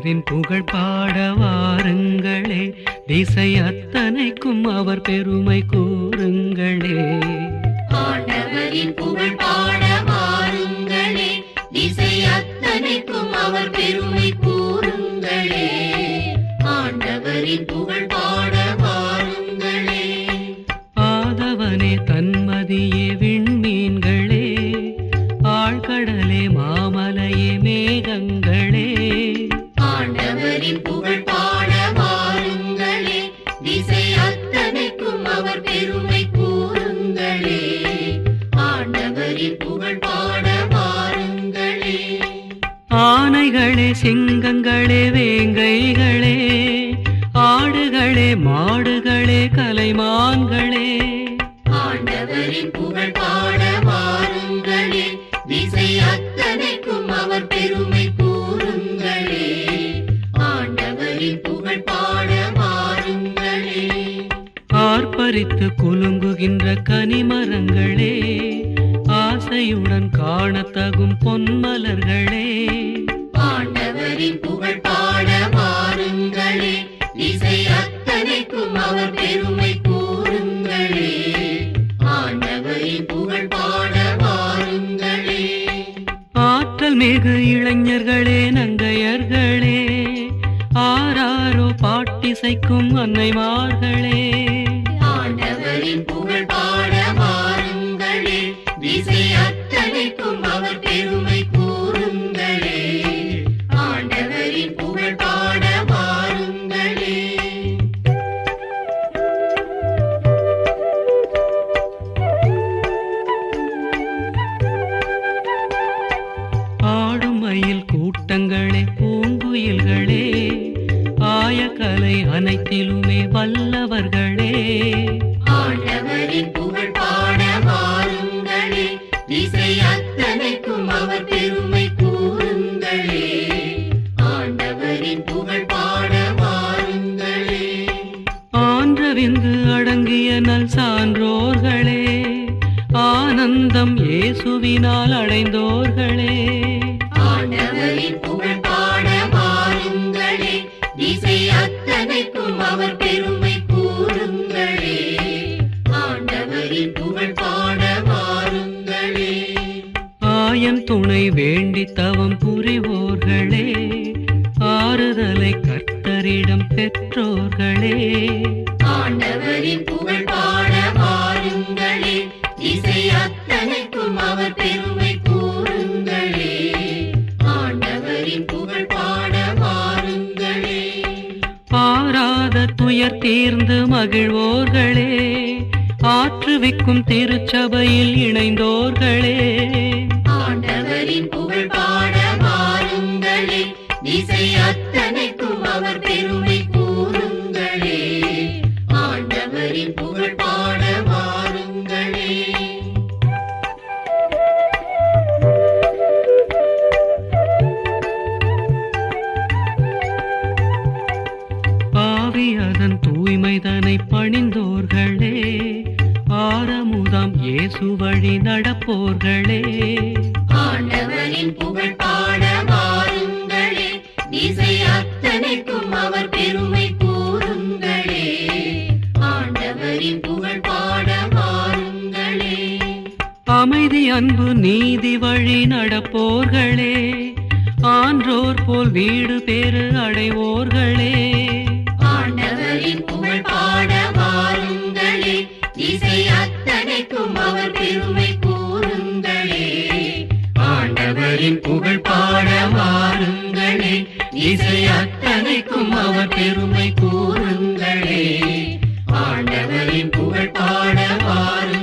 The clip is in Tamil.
ஆண்டவரின் புகழ் பாட வாருங்களே, திசை அத்தனைக்கும் அவர் பெருமை கூறுங்களே. ஆண்டவரின் புகழ் பாட வாருங்களே, திசை அத்தனைக்கும் அவர் பெருமை கூறுங்களே. ஆண்டவரின் புகழ் பாட வாருங்களே. ஆதவனே தன்மதியே விண்மீன்களே, ஆழ்கடலே மாமலையே மேகங்களே. ஆண்டவரின் புகழ் பாட வாருங்களே, திசை அத்தனைக்கும் அவர் பெருமை கூறுங்களே. ஆண்டவரின் புகழ் பாட வாருங்களே. ஆனைகளே சிங்கங்களே வேங்கைகளே, ஆடுகளே மாடுகளே கலைமான்களே. ஆண்டவரின் புகழ் பாட வாருங்களே, திசை அத்தனைக்கும் அவர் பெருமை கூறுங்களே. ஆண்டவரின் புகழ் பாட வாருங்களே. ஆர்ப்பரித்து குலுங்குகின்ற கனிமரங்களே, ஆசையுடன் காணத்தகும் பொன்மலர்களே. ஆண்டவரின் புகழ் பாட வாருங்களே, திசை அத்தனைக்கும் அவர் பெருமை கூறுங்களே. ஆண்டவரின் புகழ் பாட வாருங்களே. ஆற்றல் மிகு இளைஞர்களே நங்கையர்களே, ஆராரோ பாட்டிசைக்கும் அன்னைமார்களே. ஆண்டவரின் புகழ் பாட வாருங்களே, திசை அத்தனைக்கும் அவர் பெருமை கூறுங்களே. ஆண்டவரின் புகழ் பாட வாருங்களே. ஆடும் மயில் கூட்டங்களே பூங்குயில்களே, ஆயக்கலை அனைத்திலுமே வல்லவர்களே. ஆண்டவரின் புகழ் பாட வாருங்களே, திசை அத்தனைக்கும் அவர் பெருமை கூறுங்களே. ஆண்டவரின் புகழ் பாட வாருங்களே. ஆன்றவிந்து அடங்கிய நல் சான்றோர்களே, ஆனந்தம் இயேசுவினால் அடைந்தோர்களே. ஆண்டவரின் புகழ் பாட வாருங்களே, திசை அத்தனைக்கும் அவர் பெருமை கூறுங்களே. ஆண்டவரின் புகழ் பாட வாருங்களே. ஆயன் துணை வேண்டி தவம் புரிவோர்களே, ஆறுதலை கர்த்தரிடம் பெற்றோர்களே. ஆண்டவரின் புகழ் பாட வாருங்களே, திசை அத்தனைக்கும் அவர் பெருமை கூறுங்களே. ஆண்டவரின் புகழ் பாட வாருங்களே. பாராத துயர் தீர்ந்து மகிழ்வோர்களே, ஆற்றுவிக்கும் திருச்சபையில் இணைந்தோர்களே. ஆண்டவரின் புகழ் பாட வாருங்களே, திசை அத்தனைக்கும் அவர் பெருமை கூறுங்களே. ஆண்டவரின் புகழ் பாட வாருங்களே. பாவி அதன் தூய்மைதனை பணிந்தோர்களே, ஆரமுதாம் இயேசு வழி நடப்போர்களே. ஆண்டவரின் புகழ் பாட வாருங்களே, திசை அத்தனைக்கும் அவர் பெருமை கூறுங்களே. ஆண்டவரின் புகழ் பாட வாருங்களே. அமைதி அன்பு நீதி வழி நடப்போர்களே, ஆன்றோர் போல் வீடு பேறு அடைவோர்களே. ஆண்டவரின் புகழ் பாட வாருங்களே, திசை அத்தனைக்கும் அவர் பெருமை கூறுங்களே. ஆண்டவரின் புகழ் பாட வாருங்களே, திசை அத்தனைக்கும் அவர் பெருமை கூறுங்களே. ஆண்டவரின் புகழ் பாட வாருங்களே.